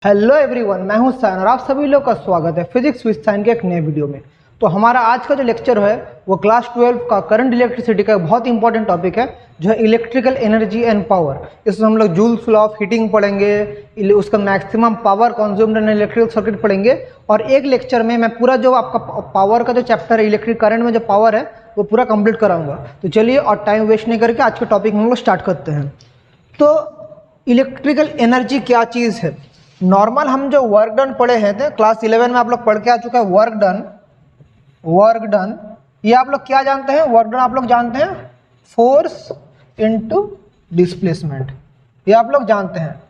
Hello everyone, मैं हूं सायन और आप सभी लोग का स्वागत है फिजिक्स विद साइन के एक नए वीडियो में। तो हमारा आज का जो लेक्चर है वो क्लास 12 का करंट इलेक्ट्रिसिटी का बहुत इंपॉर्टेंट टॉपिक है जो है इलेक्ट्रिकल एनर्जी एंड पावर। इसमें हम लोग जूल्स लॉ ऑफ हीटिंग पढ़ेंगे, उसका maximum power consumed in electrical circuit पढ़ेंगे और एक लेक्चर में मैं पूरा जो आपका पावर का जो चैप्टर है, इलेक्ट्रिक करंट में जो पावर है वो पूरा कंप्लीट कराऊंगा। तो चलिए और टाइम वेस्ट नहीं करके आज के टॉपिक हम लोग स्टार्ट करते हैं। तो इलेक्ट्रिकल एनर्जी क्या चीज़ है? नॉर्मल हम जो वर्क डन पढ़े हैं थे क्लास 11 में आप लोग पढ़ के आ चुका है। वर्क डन ये आप लोग क्या जानते हैं? वर्क डन आप लोग जानते हैं फोर्स इनटू डिस्प्लेसमेंट, ये आप लोग जानते हैं।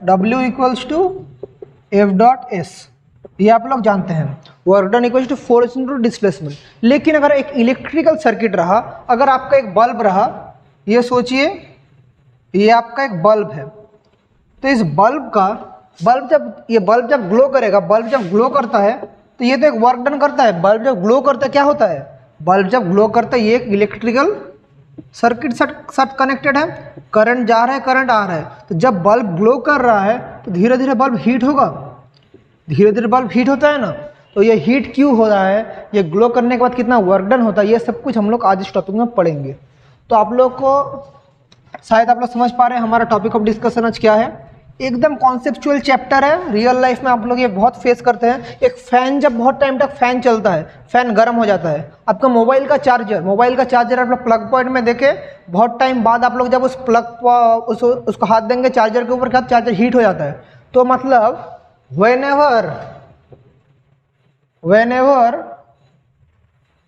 W equals to F dot S, ये आप लोग जानते हैं। Work done equals to force into displacement. लेकिन अगर एक इलेक्ट्रिकल सर्किट रहा, अगर आपका एक बल्ब रहा, ये सोचिए ये आपका एक बल्ब है, तो इस बल्ब जब ग्लो करेगा, बल्ब जब ग्लो करता है तो ये तो एक वर्क डन करता है। बल्ब जब ग्लो करता है क्या होता है? बल्ब जब ग्लो करता है ये एक इलेक्ट्रिकल सर्किट साथ कनेक्टेड है, करंट जा रहा है, करंट आ रहा है। तो जब बल्ब ग्लो कर रहा है तो धीरे धीरे बल्ब हीट होगा, धीरे धीरे बल्ब हीट होता है ना। तो ये हीट क्यों हो रहा है, ये ग्लो करने के बाद कितना वर्क डन होता है, ये सब कुछ हम लोग आज इस टॉपिक में पढ़ेंगे। तो आप लोग को शायद आप लोग समझ पा रहे हैं हमारा टॉपिक ऑफ डिस्कशन आज क्या है। एकदम कॉन्सेप्चुअल चैप्टर है। रियल लाइफ में आप लोग ये बहुत फेस करते हैं। एक फैन, जब बहुत टाइम तक फैन चलता है, फैन गर्म हो जाता है। आपका मोबाइल का चार्जर आप लोग प्लग पॉइंट में देखे, बहुत टाइम बाद आप लोग जब उस प्लग उसको हाथ देंगे चार्जर के ऊपर, क्या चार्जर हीट हो जाता है। तो मतलब whenever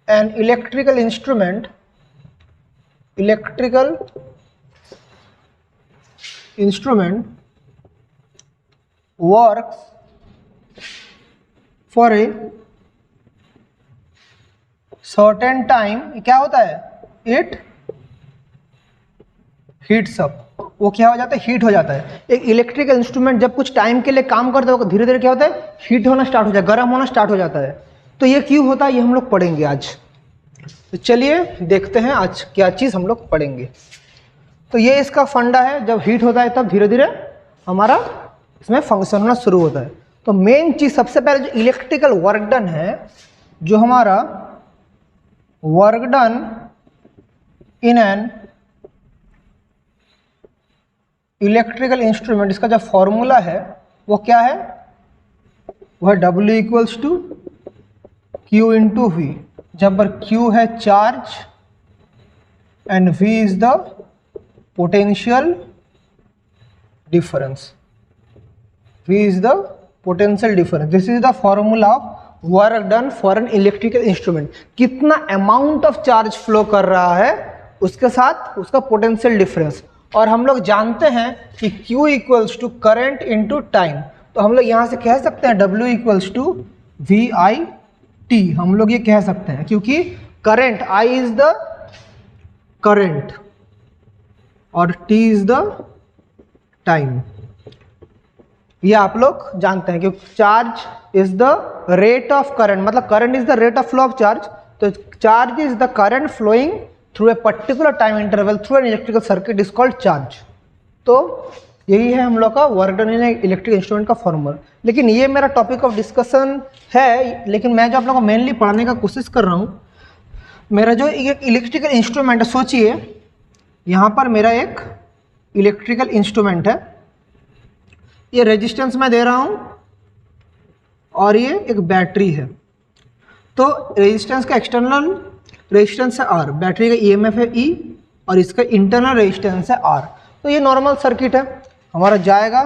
an electrical instrument works for a certain time, क्या होता है? It heats up, वो क्या हो जाता है? हीट हो जाता है। एक इलेक्ट्रिकल इंस्ट्रूमेंट जब कुछ टाइम के लिए काम करता है, धीरे धीरे क्या होता है? हीट होना स्टार्ट हो जाता है, गर्म होना स्टार्ट हो जाता है। तो ये क्यों होता है ये हम लोग पढ़ेंगे आज। तो चलिए देखते हैं आज क्या चीज़ हम लोग पढ़ेंगे। तो ये इसका फंडा है, जब हीट होता है तब धीरे धीरे हमारा इसमें फंक्शन होना शुरू होता है। तो मेन चीज़ सबसे पहले जो इलेक्ट्रिकल वर्क डन है, जो हमारा work done in an electrical instrument, इसका जो फॉर्मूला है वो क्या है? वह W equals to Q into V, जहाँ पर Q है charge and V is the potential difference. This is the formula of work done for an electrical instrument। कितना अमाउंट ऑफ चार्ज फ्लो कर रहा है उसके साथ उसका पोटेंशियल डिफरेंस। और हम लोग जानते हैं कि Q equals to current into time. तो हम लोग यहाँ से कह सकते हैं W इक्वल्स टू VIT, हम लोग ये कह सकते हैं, क्योंकि current I is the current और T इज द टाइम। ये आप लोग जानते हैं क्योंकि charge is the rate of current, मतलब current is the rate of flow of charge. तो charge is the current flowing through a particular time interval through an electrical circuit is called charge. तो यही है हम लोग का work done in electric instrument का formula. लेकिन ये मेरा टॉपिक ऑफ डिस्कशन है, लेकिन मैं जो आप लोगों को मेनली पढ़ाने का कोशिश कर रहा हूँ, मेरा जो एक इलेक्ट्रिकल इंस्ट्रूमेंट है, सोचिए यहाँ पर मेरा एक इलेक्ट्रिकल इंस्ट्रूमेंट है, ये रेजिस्टेंस मैं दे रहा हूँ और ये एक बैटरी है। तो रेजिस्टेंस का एक्सटर्नल रेजिस्टेंस है R, बैटरी का EMF है E और इसका इंटरनल रेजिस्टेंस है R। तो ये नॉर्मल सर्किट है, हमारा जाएगा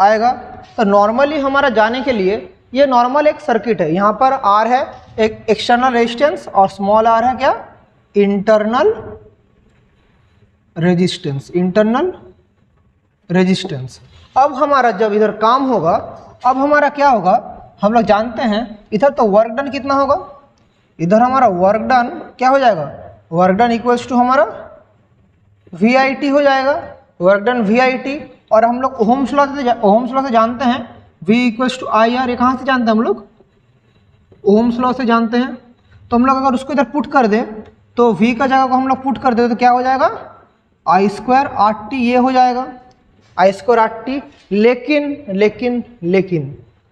आएगा। तो नॉर्मली हमारा जाने के लिए ये नॉर्मल एक सर्किट है। यहाँ पर R है एक एक्सटर्नल रेजिस्टेंस और स्मॉल r है क्या? Internal resistance. अब हमारा जब इधर काम होगा, अब हमारा क्या होगा? हम लोग जानते हैं इधर तो वर्क डन कितना होगा, इधर हमारा वर्क डन क्या हो जाएगा? वर्क डन इक्वल्स टू हमारा VIT हो जाएगा, वर्क डन VIT। और हम लोग ओहम्स लॉ से जानते हैं V इक्वल्स टू IR। ये कहाँ से जानते हैं हम लोग? ओहम्स लॉ से जानते हैं। तो हम लोग अगर उसको इधर पुट कर दें तो V का जगह को हम लोग पुट कर दें तो क्या हो जाएगा? I² RT ये हो जाएगा। आई स्क्वायर आर टी। लेकिन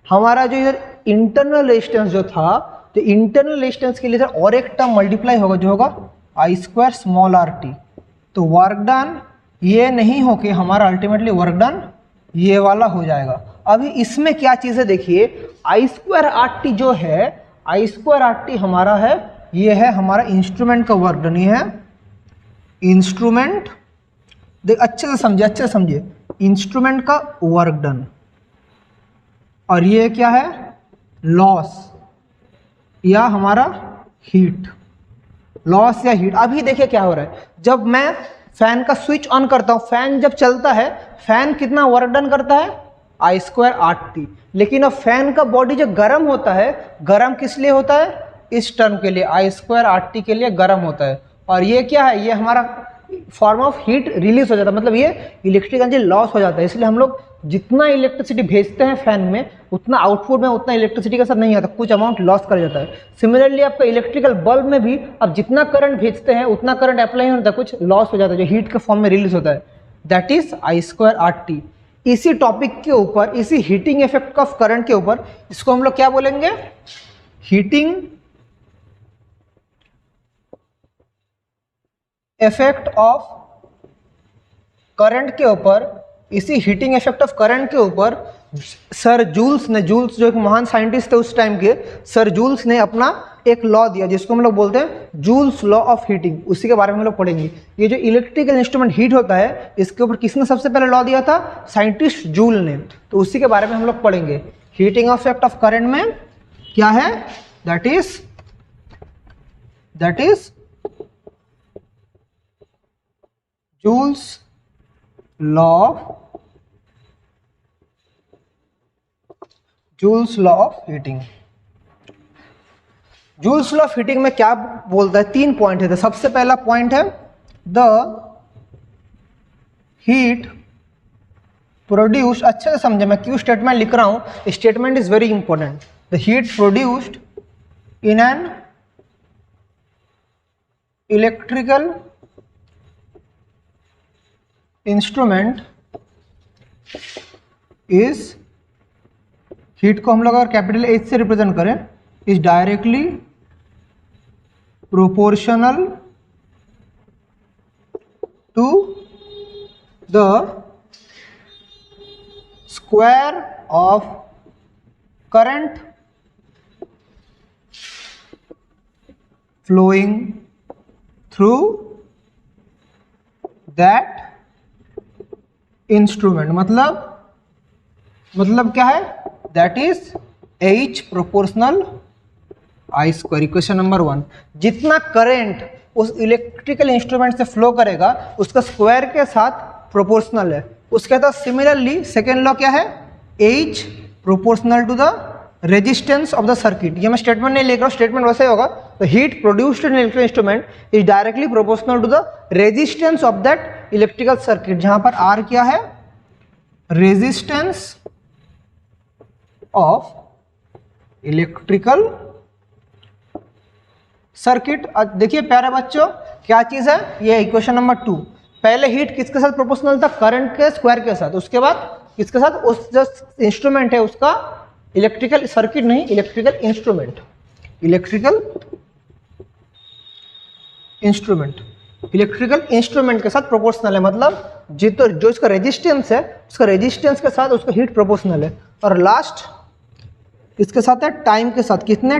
हमारा जो इधर इंटरनल रेजिस्टेंस जो था, तो इंटरनल रेजिस्टेंस के लिए इधर और एक टर्म मल्टीप्लाई होगा जो होगा आई स्क्वायर स्मॉल आर टी। तो वर्क डन ये नहीं हो के हमारा अल्टीमेटली वर्क डन ये वाला हो जाएगा। अभी इसमें क्या चीज़ है देखिए, आई स्क्वायर आर टी जो है, आई स्क्वायर आर टी हमारा है, ये है हमारा इंस्ट्रूमेंट का वर्क डन। ये है इंस्ट्रूमेंट, देख अच्छे से समझिए, इंस्ट्रूमेंट का वर्क डन। और ये क्या है, लॉस या हमारा हीट, लॉस या हीट। अभी देखिए क्या हो रहा है, जब मैं फैन का स्विच ऑन करता हूँ, फैन जब चलता है, फैन कितना वर्क डन करता है, आई स्क्वायर आर टी। लेकिन अब फैन का बॉडी जो गर्म होता है, गर्म किस लिए होता है, इस टर्म के लिए, आई स्क्वायर आर टी के लिए गर्म होता है। और ये क्या है, ये हमारा फॉर्म ऑफ हीट रिलीज हो जाता है, मतलब ये इलेक्ट्रिक एनर्जी लॉस हो जाता है। इसलिए हम लोग जितना इलेक्ट्रिसिटी भेजते हैं फैन में, उतना आउटपुट में उतना इलेक्ट्रिसिटी का असर नहीं आता, कुछ अमाउंट लॉस कर जाता है। सिमिलरली आपका इलेक्ट्रिकल बल्ब में भी आप जितना करंट भेजते हैं उतना करंट अप्लाई नहीं होता, कुछ लॉस हो जाता है जो हीट के फॉर्म में रिलीज होता है, that is I square R T. इसी टॉपिक के ऊपर, इसी हीटिंग इफेक्ट ऑफ करंट के ऊपर, इसको हम लोग क्या बोलेंगे, हीटिंग इफेक्ट ऑफ करंट के ऊपर, इसी हीटिंग इफेक्ट ऑफ करंट के ऊपर सर जूल्स ने, जूल्स जो एक महान साइंटिस्ट थे उस टाइम के, सर जूल्स ने अपना एक लॉ दिया जिसको हम लोग बोलते हैं जूल्स लॉ ऑफ हीटिंग। उसी के बारे में हम लोग पढ़ेंगे। ये जो इलेक्ट्रिकल इंस्ट्रूमेंट हीट होता है, इसके ऊपर किसने सबसे पहले लॉ दिया था, साइंटिस्ट जूल ने। तो उसी के बारे में हम लोग पढ़ेंगे। हीटिंग इफेक्ट ऑफ करंट में क्या है, that is joules law of heating. Joules law of heating में क्या बोलता है, 3 पॉइंट है। तो सबसे पहला पॉइंट है द हीट प्रोड्यूस्ड, अच्छे से समझे, मैं क्यों स्टेटमेंट लिख रहा हूं, statement is very important. The heat produced in an electrical instrument is, heat को हम लोग अगर कैपिटल H से रिप्रेजेंट करें, is directly proportional to the square of current flowing through that instrument. मतलब क्या है, that is H proportional I square. Equation number 1, जितना करंट उस इलेक्ट्रिकल इंस्ट्रूमेंट से फ्लो करेगा उसका स्क्वायर के साथ प्रोपोर्शनल है। उसके बाद सिमिलरली सेकेंड लॉ क्या है, H proportional to the resistance of the circuit. ये मैं स्टेटमेंट नहीं लिख रहा हूँ, स्टेटमेंट वैसे होगा। The heat produced in electrical instrument is directly proportional to the resistance of that electrical circuit, जहां पर R क्या है, रेजिस्टेंस ऑफ इलेक्ट्रिकल सर्किट। देखिए प्यारे बच्चों, क्या चीज है ये, इक्वेशन नंबर 2। पहले हीट किसके साथ प्रोपोर्शनल था, करंट के स्क्वायर के साथ। उसके बाद किसके साथ, उस जो इंस्ट्रूमेंट है उसका, इलेक्ट्रिकल सर्किट नहीं, इलेक्ट्रिकल इंस्ट्रूमेंट, इलेक्ट्रिकल इंस्ट्रूमेंट के साथ प्रोपोर्शनल है। मतलब जो इसका रेजिस्टेंस है, उसका रेजिस्टेंस के साथ उसका हीट प्रोपोर्शनल है। और लास्ट किसके साथ है, टाइम के साथ। कितने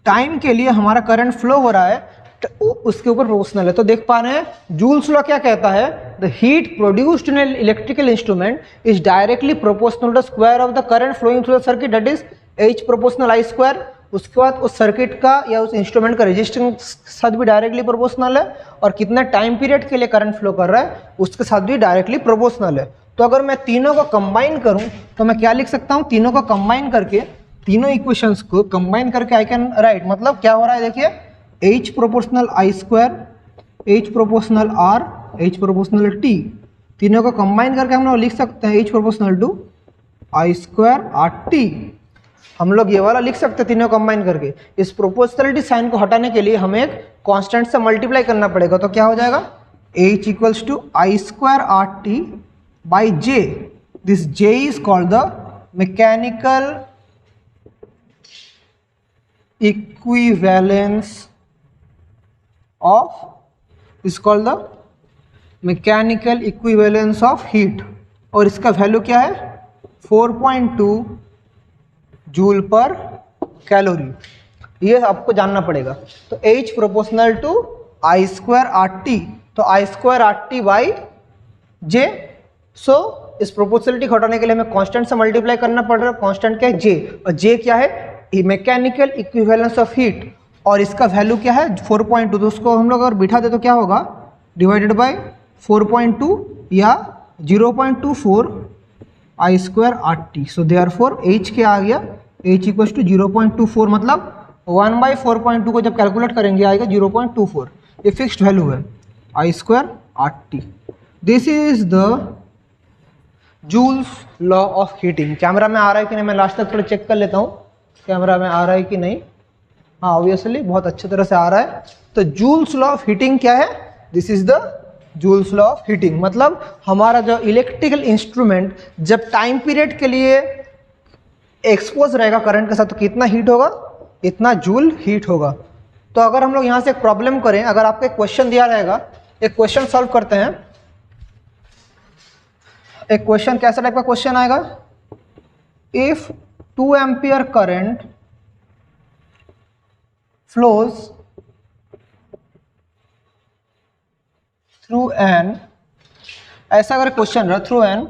टाइम के लिए हमारा करंट फ्लो हो रहा है, उसके ऊपर प्रोपोर्शनल है। तो देख पा रहे हैं जूल्स लॉ क्या कहता है, the heat produced in electrical instrument is directly proportional to the square of the current flowing through the circuit, that is H proportional I square. उसके बाद उस सर्किट का या उस इंस्ट्रूमेंट का रेजिस्टेंस साथ भी डायरेक्टली प्रोपोर्शनल है, और कितना टाइम पीरियड के लिए करंट फ्लो कर रहा है उसके साथ भी डायरेक्टली प्रोपोर्शनल है। तो अगर मैं तीनों को कंबाइन करूं तो मैं क्या लिख सकता हूं, तीनों को कंबाइन करके, तीनों इक्वेशंस को कंबाइन करके आई कैन राइट, मतलब क्या हो रहा है देखिए, H proportional I square, H proportional R, H proportional T, तीनों को कंबाइन करके हम लोग लिख सकते हैं H proportional to I square R T. हम लोग ये वाला लिख सकते हैं तीनों कंबाइन करके। इस प्रोपोर्शनलिटी साइन को हटाने के लिए हमें एक कांस्टेंट से मल्टीप्लाई करना पड़ेगा। तो क्या हो जाएगा, H equals to I square RT by J. This J is called the mechanical equivalence of, is called the mechanical equivalence of heat, और इसका वैल्यू क्या है 4.2 जूल पर कैलोरी। ये आपको जानना पड़ेगा। तो H proportional to I square R T, तो I square R T by J. So इस प्रोपोर्शनलिटी घटाने के लिए हमें कांस्टेंट से मल्टीप्लाई करना पड़ रहा है। कांस्टेंट क्या है जे, और जे क्या है मैकेनिकल इक्विवेलेंस ऑफ हीट, और इसका वैल्यू क्या है 4.2। तो उसको हम लोग अगर बिठा दे तो क्या होगा डिवाइडेड बाय 4.2 या 0.24 I square R T. So therefore H क्या आ गया, H इक्वल्स टू 0.24, मतलब 1/4.2 को जब कैलकुलेट करेंगे आएगा 0.24। ये फिक्स्ड वैल्यू है I square R T. This is the Joule's law of heating. Camera में आ रहा है कि नहीं, मैं लास्ट तक थोड़ा चेक कर लेता हूँ कैमरा में आ रहा है कि नहीं। हाँ ऑब्वियसली बहुत अच्छी तरह से आ रहा है। तो जूल्स लॉ ऑफ हीटिंग क्या है, this is the Joule's law of heating. मतलब हमारा जो इलेक्ट्रिकल इंस्ट्रूमेंट जब टाइम पीरियड के लिए एक्सपोज रहेगा करंट के साथ तो कितना हीट होगा, इतना जूल हीट होगा। तो अगर हम लोग यहाँ से एक प्रॉब्लम करें, अगर आपको एक क्वेश्चन दिया रहेगा, एक क्वेश्चन सॉल्व करते हैं। एक क्वेश्चन कैसा टाइप का क्वेश्चन आएगा, if 2 ampere current flows through an, ऐसा अगर क्वेश्चन रहा, through an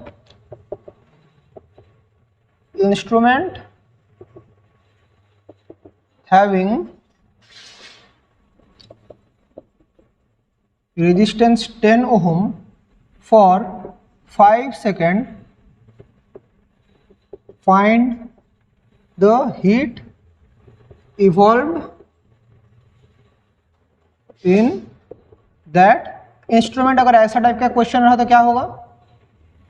instrument having resistance 10 ohm for 5 seconds, find the heat evolved in that instrument। अगर ऐसा टाइप का क्वेश्चन रहा तो क्या होगा,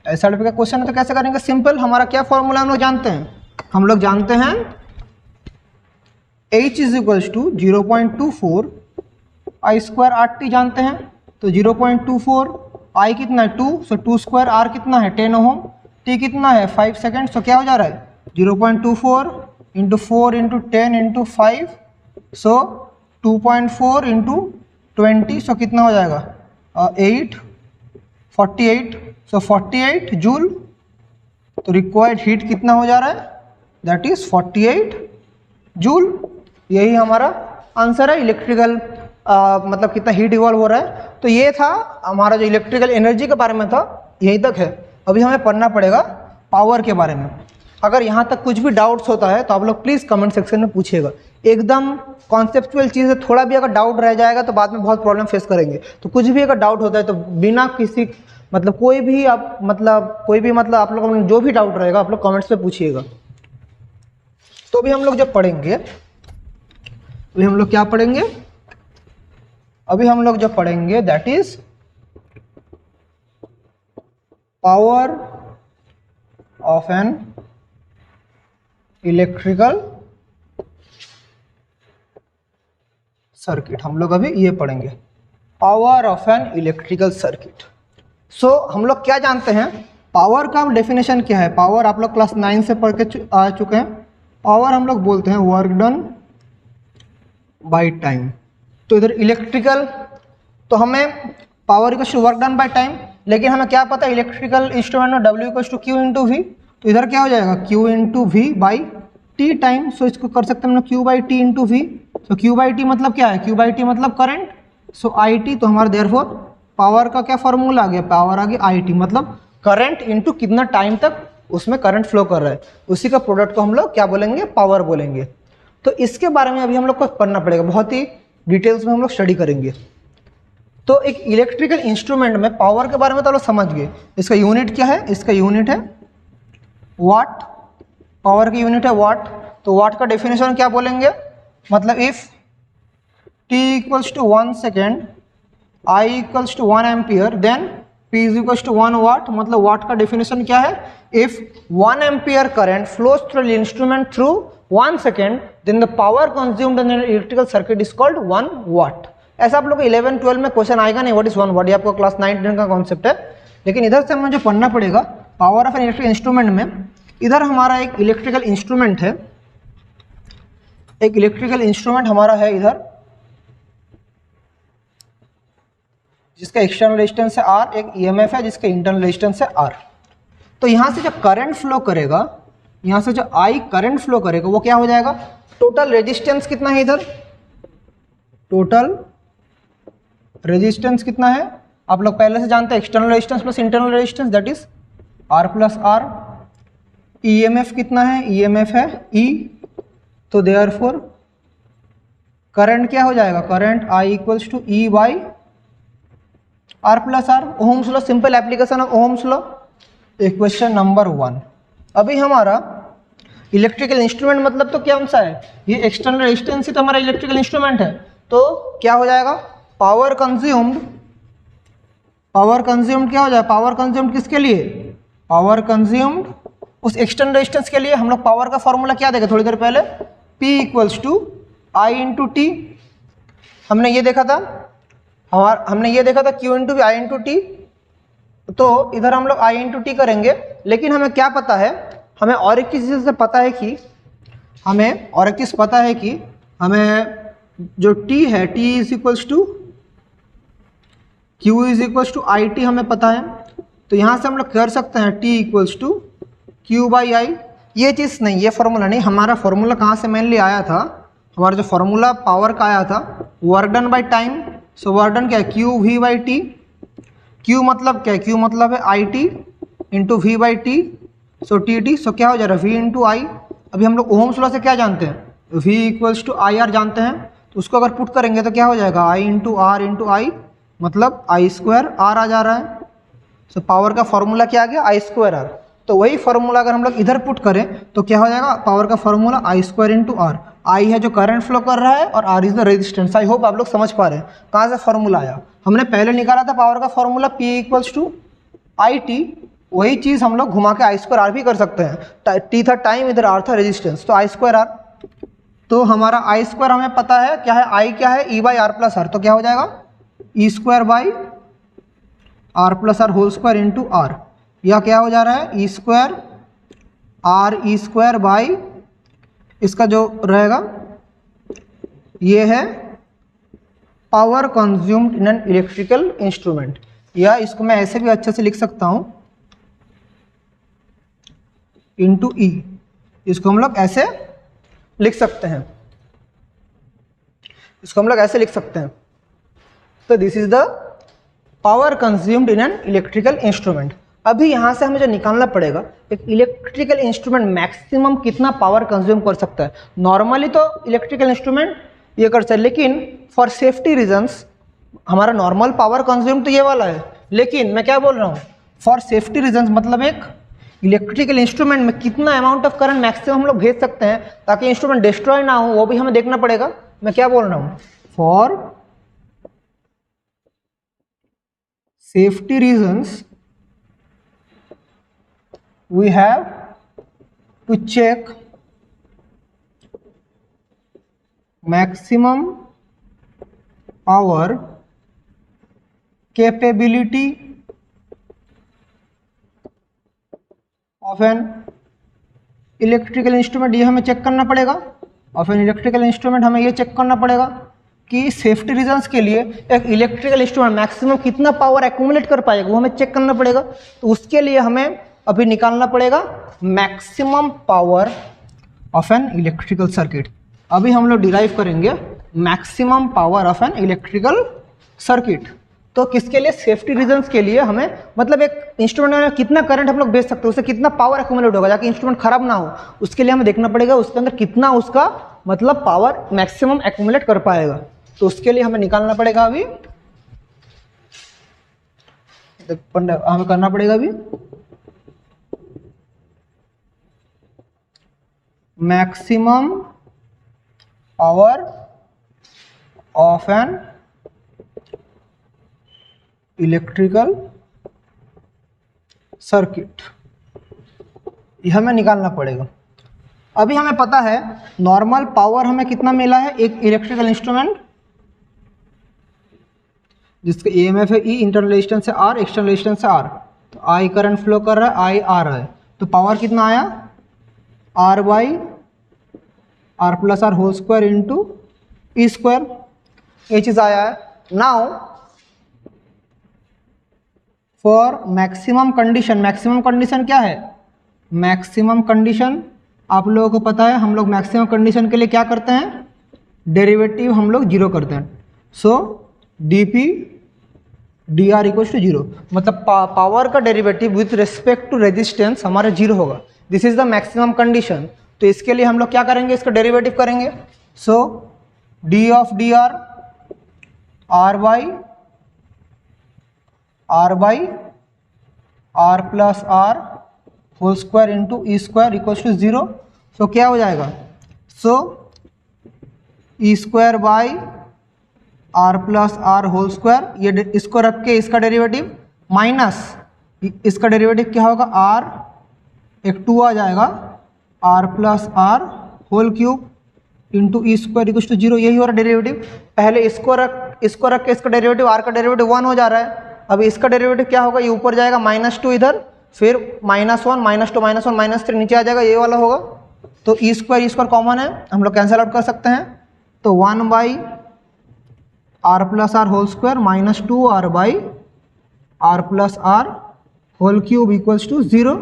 ऐसा टाइप का क्वेश्चन है तो कैसे करेंगे, सिंपल। हमारा क्या फॉर्मूला हम लोग जानते हैं, हम लोग जानते हैं H is equals to 0.24 I square R T जानते हैं। तो 0.24 आई कितना है 2, सो 2 स्क्वायर आर कितना है 10 ओम, टी कितना है 5 सेकेंड। सो क्या हो जा रहा है 0.24 इंटू 4 इंटू 10 इंटू 5, सो 2.4 इंटू 20, सो कितना हो जाएगा 48, सो 48 जूल। तो रिक्वायर्ड हीट कितना हो जा रहा है, दैट इज 48 जूल। यही हमारा आंसर है इलेक्ट्रिकल मतलब कितना हीट इवॉल्व हो रहा है। तो ये था हमारा जो इलेक्ट्रिकल एनर्जी के बारे में था, यहीं तक है। अभी हमें पढ़ना पड़ेगा पावर के बारे में। अगर यहाँ तक कुछ भी डाउट्स होता है तो आप लोग प्लीज़ कमेंट सेक्शन में पूछिएगा। एकदम कॉन्सेप्चुअल चीज़ है, थोड़ा भी अगर डाउट रह जाएगा तो बाद में बहुत प्रॉब्लम फेस करेंगे। तो कुछ भी अगर डाउट होता है तो बिना किसी मतलब कोई भी आप आप लोग जो भी डाउट रहेगा आप लोग कमेंट्स में पूछिएगा। तो अभी हम लोग जब पढ़ेंगे, अभी हम लोग क्या पढ़ेंगे, अभी हम लोग जो पढ़ेंगे that is power of an electrical circuit. हम लोग अभी ये पढ़ेंगे power of an electrical circuit. So हम लोग क्या जानते हैं, पावर का डेफिनेशन क्या है। पावर आप लोग क्लास 9 से पढ़ के आ चुके हैं। पावर हम लोग बोलते हैं वर्क डन बाय टाइम। तो इधर इलेक्ट्रिकल, तो हमें power equals to work done by time, लेकिन हमें क्या पता है इलेक्ट्रिकल इंस्ट्रूमेंट में W equals to Q into V. तो इधर क्या हो जाएगा Q into V by T time. So इसको कर सकते हैं हम लोग Q by T into V. तो Q बाई टी मतलब क्या है, Q बाई टी मतलब करंट। सो आई टी, तो हमारा देयरफॉर पावर का क्या फॉर्मूला आ गया, पावर आ गया आई टी, मतलब करंट इंटू कितना टाइम तक उसमें करंट फ्लो कर रहा है, उसी का प्रोडक्ट को हम लोग क्या बोलेंगे, पावर बोलेंगे। तो इसके बारे में अभी हम लोग को पढ़ना पड़ेगा, बहुत ही डिटेल्स में हम लोग स्टडी करेंगे। तो एक इलेक्ट्रिकल इंस्ट्रूमेंट में पावर के बारे में तो लोग समझ गए। इसका यूनिट क्या है, इसका यूनिट है वाट। पावर की यूनिट है वाट। तो वाट का डेफिनेशन क्या बोलेंगे, मतलब if t equals to 1 second, I equals to 1 ampere, then P is equals to 1 watt. मतलब वाट का डेफिनेशन क्या है, if 1 ampere current flows through the instrument through 1 second, then the power consumed in an electrical circuit is called 1 watt। ऐसा आप लोग को 11 12 में question आएगा नहीं, व्हाट इज वन वाट, ये आपको क्लास 9 10 का कॉन्सेप्ट है। लेकिन इधर से हमें जो पढ़ना पड़ेगा power of an electrical instrument में, इधर हमारा एक इलेक्ट्रिकल इंस्ट्रूमेंट है, एक इलेक्ट्रिकल इंस्ट्रूमेंट हमारा है इधर, जिसका एक्सटर्नल रेजिस्टेंस है R, एक EMF है जिसका इंटरनल रेजिस्टेंस है R। तो यहाँ से जो करंट फ्लो करेगा, यहाँ से जो I करंट फ्लो करेगा वो क्या हो जाएगा, टोटल रेजिस्टेंस कितना है इधर, टोटल रेजिस्टेंस कितना है आप लोग पहले से जानते हैं, external resistance plus internal resistance that is R plus R। EMF कितना है, EMF है E, तो देयरफॉर करंट क्या हो जाएगा, current I equals to E by R plus R। Ohm's law, simple application of Ohm's law. Question number 1, अभी हमारा electrical instrument मतलब तो क्या सा है, ये एक्सटर्नल रेजिस्टेंस ही तो हमारा इलेक्ट्रिकल इंस्ट्रूमेंट है। तो क्या हो जाएगा, पावर कंज्यूम्ड, पावर कंज्यूम्ड क्या हो जाएगा, पावर कंज्यूम्ड किसके लिए, पावर कंज्यूम्ड उस एक्सटर्नल रेजिस्टेंस के लिए। हम लोग पावर का फॉर्मूला क्या देखे थोड़ी देर पहले, P equals to I into T, हमने ये देखा था, हमने ये देखा था Q into I into T. तो इधर हम लोग I इंटू टी करेंगे, लेकिन हमें क्या पता है, हमें और एक चीज़ से पता है कि हमें और एक चीज़ पता है कि हमें जो T है, T is equals to Q is equals to I T हमें पता है। तो यहाँ से हम लोग कर सकते हैं T equals to Q by I. ये चीज़ नहीं, ये फार्मूला नहीं, हमारा फार्मूला कहाँ से मेनली आया था, हमारा जो फार्मूला पावर का आया था work done by time. So work done क्या है, Q V by T. Q मतलब क्या है, Q मतलब है I T into V by T, so T T. So क्या हो जा रहा है, V इंटू आई। अभी हम लोग ओहम्स लॉ से क्या जानते हैं, V equals to I R जानते हैं। तो उसको अगर पुट करेंगे तो क्या हो जाएगा, I इंटू आर इंटू आई, मतलब आई स्क्वायर आर आ जा रहा है। सो पावर का फॉर्मूला क्या आ गया, आई स्क्वायर आर। तो वही फॉर्मूला अगर हम लोग इधर पुट करें तो क्या हो जाएगा, पावर का formula I square into R. I है जो करंट फ्लो कर रहा है और R is the resistance. I hope आप लोग समझ पा रहे हैं कहाँ से फॉर्मूला आया। हमने पहले निकाला था पावर का formula P equals to I T, वही चीज़ हम लोग घुमा के आई स्क्वायर आर भी कर सकते हैं। टी था टाइम, इधर आर था रेजिस्टेंस, तो आई स्क्वायर आर। तो हमारा आई स्क्वायर हमें पता है क्या है, आई क्या है, E by R plus R. तो क्या हो जाएगा, E square by R plus R whole square into R. यह क्या हो जा रहा है, E square R E square by, इसका जो रहेगा ये है power consumed in an electrical instrument. या इसको मैं ऐसे भी अच्छे से लिख सकता हूं, इंटू ई, इसको हम लोग ऐसे लिख सकते हैं, इसको हम लोग ऐसे लिख सकते हैं। तो this is the power consumed in an electrical instrument. अभी यहाँ से हमें जो निकालना पड़ेगा, एक इलेक्ट्रिकल इंस्ट्रूमेंट मैक्सिमम कितना पावर कंज्यूम कर सकता है। नॉर्मली तो इलेक्ट्रिकल इंस्ट्रूमेंट ये कर सकते हैं, लेकिन फॉर सेफ्टी रीजंस हमारा नॉर्मल पावर कंज्यूम तो ये वाला है, लेकिन मैं क्या बोल रहा हूँ, फॉर सेफ्टी रीजंस मतलब एक इलेक्ट्रिकल इंस्ट्रूमेंट में कितना अमाउंट ऑफ करंट मैक्सिमम हम लोग भेज सकते हैं ताकि इंस्ट्रूमेंट डिस्ट्रॉय ना हो, वो भी हमें देखना पड़ेगा। मैं क्या बोल रहा हूँ, for safety reasons we have to check maximum power capability of an electrical instrument। ये हमें चेक करना पड़ेगा। ऑफ एन इलेक्ट्रिकल इंस्ट्रूमेंट हमें ये चेक करना पड़ेगा कि सेफ्टी रीजंस के लिए एक इलेक्ट्रिकल इंस्ट्रूमेंट मैक्सिमम कितना पावर एक्यूमुलेट कर पाएगा, वो हमें चेक करना पड़ेगा। तो उसके लिए हमें अभी निकालना पड़ेगा maximum power of an electrical circuit. अभी हम लोग डिराइव करेंगे maximum power of an electrical circuit. तो किसके लिए, सेफ्टी रीजंस के लिए हमें, मतलब एक इंस्ट्रूमेंट में कितना करंट हम लोग भेज सकते हैं, उससे कितना पावर एक्यूमुलेट होगा जाके इंस्ट्रूमेंट खराब ना हो, उसके लिए हमें देखना पड़ेगा उसके अंदर कितना उसका मतलब पावर मैक्सिमम एक्यूमुलेट कर पाएगा। तो उसके लिए हमें निकालना पड़ेगा, अभी हमें करना पड़ेगा अभी maximum power of an electrical circuit, यह हमें निकालना पड़ेगा। अभी हमें पता है नॉर्मल पावर हमें कितना मिला है, एक इलेक्ट्रिकल इंस्ट्रूमेंट जिसका EMF है E, इंटरनल रेजिस्टेंस है R, एक्सटर्नल रेजिस्टेंस है R, तो I करंट फ्लो कर रहा है, I आ रहा है, तो पावर कितना आया R by R plus R whole square into E square, ये चीज़ आया है। नाउ फॉर मैक्सिमम कंडीशन क्या है, मैक्सिमम कंडीशन आप लोगों को पता है, हम लोग मैक्सिमम कंडीशन के लिए क्या करते हैं, डेरिवेटिव हम लोग जीरो करते हैं। So dp dr equals to zero, मतलब पावर का derivative with respect to resistance हमारा जीरो होगा। This is the maximum condition. तो इसके लिए हम लोग क्या करेंगे, इसका डेरिवेटिव करेंगे। So d of dr r by r plus r whole square into E square equals to zero. So क्या हो जाएगा, so E square by R plus R whole square, ये इसको रख के इसका डेरिवेटिव माइनस इसका डेरिवेटिव क्या होगा, आर एक 2 आ जाएगा, R plus R whole cube into E square equals to zero, यही हो रहा डेरिवेटिव। पहले इसको रख के इसका डेरिवेटिव आर का डेरिवेटिव 1 हो जा रहा है। अब इसका डेरिवेटिव क्या होगा, ये ऊपर जाएगा -2 इधर, फिर -1 -2 -1 -3 नीचे आ जाएगा, ये वाला होगा। तो ई स्क्वायर कॉमन है, हम लोग कैंसिल आउट कर सकते हैं। तो 1 by R plus R whole square -2 R by R plus R whole cube equals to zero.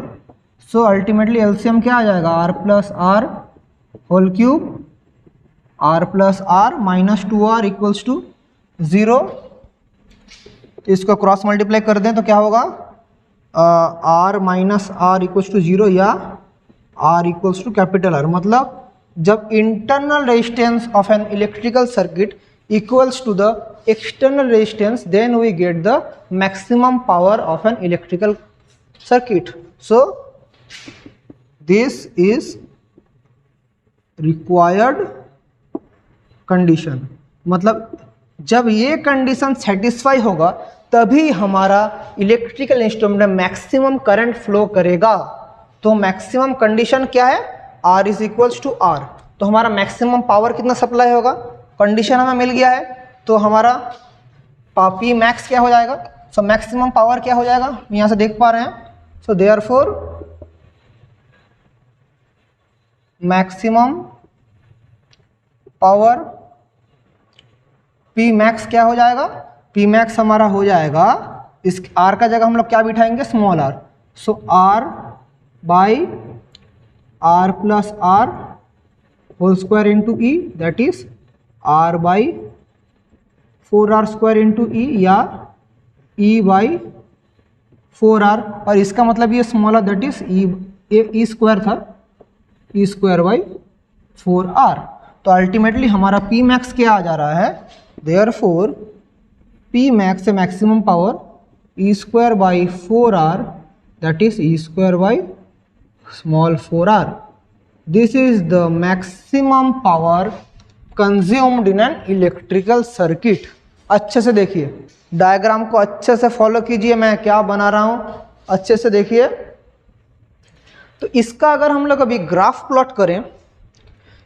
So ultimately LCM क्या आ जाएगा, R plus R whole cube R plus R -2r equals to zero. इसको cross multiply कर दें तो क्या होगा, R minus R equals to zero या R equals to capital R. मतलब जब internal resistance of an electrical circuit equals to the external resistance, then we get the maximum power of an electrical circuit. So this is required condition, मतलब जब ये condition satisfy होगा तभी हमारा electrical instrument में maximum current flow करेगा। तो maximum condition क्या है, R is equals to R। तो हमारा मैक्सिमम पावर कितना सप्लाई होगा, कंडीशन हमें मिल गया है, तो हमारा पी मैक्स क्या हो जाएगा, सो मैक्सिमम पावर क्या हो जाएगा, यहाँ से देख पा रहे हैं। So therefore maximum power P max क्या हो जाएगा, पी मैक्स हमारा हो जाएगा, इस आर का जगह हम लोग क्या बिठाएंगे, small r. So R by R plus R whole square into E, that is R by 4r square into E या e बाई 4r, और इसका मतलब ये smaller that is E square था, ई स्क्वायर बाई 4r। तो ultimately हमारा P max क्या आ जा रहा है, देयरफॉर पी मैक्स है maximum power E square by 4r that is E square by small 4r। This is the maximum power consumed in an electrical circuit. अच्छे से देखिए, डायग्राम को अच्छे से फॉलो कीजिए, मैं क्या बना रहा हूँ अच्छे से देखिए। तो इसका अगर हम लोग अभी ग्राफ प्लॉट करें,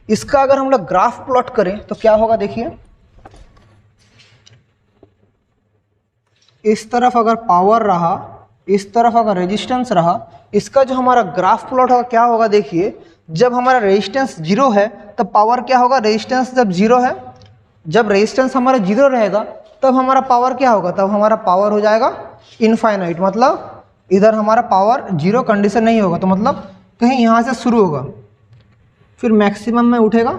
इसका अगर हम लोग ग्राफ प्लॉट करें तो क्या होगा, देखिए इस तरफ अगर पावर रहा, इस तरफ अगर रेजिस्टेंस रहा, इसका जो हमारा ग्राफ प्लॉट होगा क्या होगा, देखिए जब हमारा रेजिस्टेंस जीरो है तब पावर क्या होगा, रेजिस्टेंस जब जीरो है, जब रेजिस्टेंस हमारा जीरो रहेगा तब हमारा पावर क्या होगा, तब हमारा पावर हो जाएगा इनफाइनाइट। मतलब इधर हमारा पावर जीरो कंडीशन नहीं होगा, तो मतलब कहीं यहाँ से शुरू होगा, फिर मैक्सिमम में उठेगा,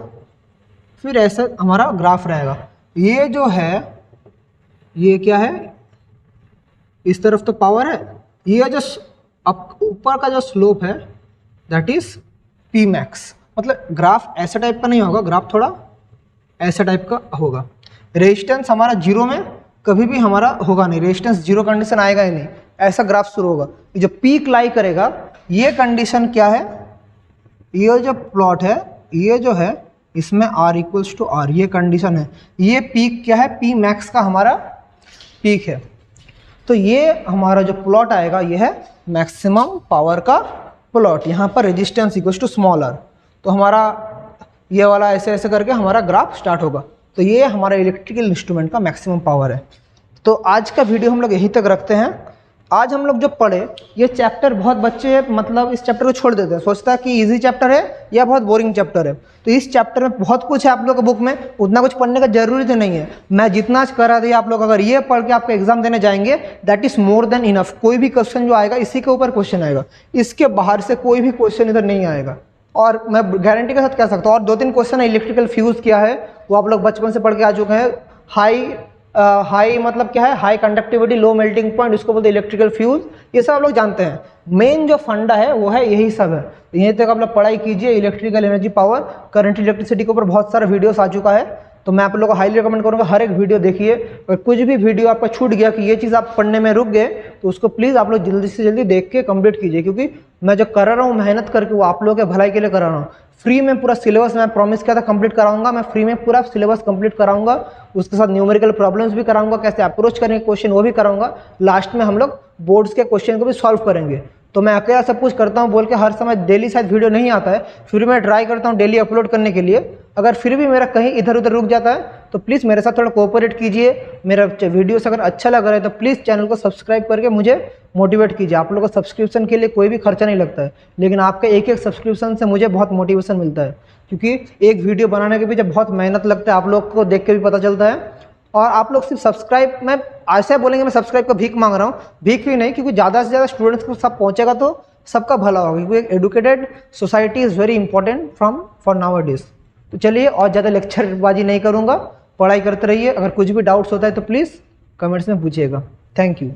फिर ऐसा हमारा ग्राफ रहेगा। ये जो है ये क्या है, इस तरफ तो पावर है, ये जो ऊपर का जो स्लोप है दैट इज पी मैक्स। मतलब ग्राफ ऐसा टाइप का नहीं होगा, ग्राफ थोड़ा ऐसा टाइप का होगा। रेजिस्टेंस हमारा जीरो में कभी भी हमारा होगा नहीं, रेजिस्टेंस जीरो कंडीशन आएगा ही नहीं, ऐसा ग्राफ शुरू होगा। जो पीक लाई करेगा, ये कंडीशन क्या है, ये जो प्लॉट है ये जो है इसमें R इक्वल्स टू R, ये कंडीशन है। ये पीक क्या है, पी मैक्स का हमारा पीक है। तो ये हमारा जो प्लॉट आएगा ये है मैक्सिमम पावर का प्लॉट। यहाँ पर resistance equals to small r, तो हमारा ये वाला ऐसे ऐसे करके हमारा ग्राफ स्टार्ट होगा। तो ये हमारा इलेक्ट्रिकल इंस्ट्रूमेंट का मैक्सिमम पावर है। तो आज का वीडियो हम लोग यहीं तक रखते हैं। आज हम लोग जो पढ़े ये चैप्टर, बहुत बच्चे मतलब इस चैप्टर को छोड़ देते हैं, सोचता है कि इजी चैप्टर है या बहुत बोरिंग चैप्टर है। तो इस चैप्टर में बहुत कुछ है आप लोग के बुक में, उतना कुछ पढ़ने का जरूरी तो नहीं है। मैं जितना करा दिया आप लोग अगर ये पढ़ के आपका एग्जाम देने जाएंगे that is more than enough. कोई भी क्वेश्चन जो आएगा इसी के ऊपर क्वेश्चन आएगा, इसके बाहर से कोई भी क्वेश्चन इधर नहीं आएगा। और मैं गारंटी के साथ कह सकता हूँ। और 2-3 क्वेश्चन है इलेक्ट्रिकल फ्यूज क्या है, वो आप लोग बचपन से पढ़ के आ चुके हैं। हाई मतलब क्या है, high conductivity low melting point, इसको बोलते हैं इलेक्ट्रिकल फ्यूज, ये सब आप लोग जानते हैं। मेन जो फंडा है वो है यही सब है। यहीं तक आप लोग पढ़ाई कीजिए। Electrical energy power, current electricity के ऊपर बहुत सारा वीडियोस आ चुका है, तो मैं आप लोगों को हाईली रिकमेंड करूंगा हर एक वीडियो देखिए। और कुछ भी वीडियो आपका छूट गया कि ये चीज़ आप पढ़ने में रुक गए तो उसको प्लीज़ आप लोग जल्दी से जल्दी देख के कंप्लीट कीजिए, क्योंकि मैं जो कर रहा हूँ मेहनत करके वो आप लोगों के भलाई के लिए करा रहा हूँ। फ्री में पूरा सिलेबस मैं प्रॉमिस किया था कंप्लीट कराऊंगा, मैं फ्री में पूरा सिलेबस कंप्लीट कराऊंगा, उसके साथ न्यूमेरिकल प्रॉब्लम्स भी कराऊंगा, कैसे अप्रोच करेंगे क्वेश्चन वो भी कराऊंगा। लास्ट में हम लोग बोर्ड्स के क्वेश्चन को भी सॉल्व करेंगे। तो मैं अकेला सब कुछ करता हूँ बोल के हर समय डेली शायद वीडियो नहीं आता है, फिर मैं ट्राई करता हूँ डेली अपलोड करने के लिए। अगर फिर भी मेरा कहीं इधर उधर रुक जाता है तो प्लीज़ मेरे साथ थोड़ा कोऑपरेट कीजिए। मेरा वीडियोस अगर अच्छा लग रहा है तो प्लीज़ चैनल को सब्सक्राइब करके मुझे मोटिवेट कीजिए। आप लोगों को सब्सक्रिप्शन के लिए कोई भी खर्चा नहीं लगता है, लेकिन आपके एक एक सब्सक्रिप्शन से मुझे बहुत मोटिवेशन मिलता है, क्योंकि एक वीडियो बनाने के पीछे बहुत मेहनत लगता है, आप लोग को देख के भी पता चलता है। और आप लोग सिर्फ सब्सक्राइब, मैं ऐसे बोलेंगे मैं सब्सक्राइब का भीख मांग रहा हूँ, भीख भी नहीं, क्योंकि ज़्यादा से ज़्यादा स्टूडेंट्स को सब पहुँचेगा तो सबका भला होगा, क्योंकि एक educated society is very important for nowadays. तो चलिए और ज़्यादा लेक्चरबाजी नहीं करूँगा, पढ़ाई करते रहिए। अगर कुछ भी डाउट्स होता है तो प्लीज़ कमेंट्स में पूछिएगा। Thank you.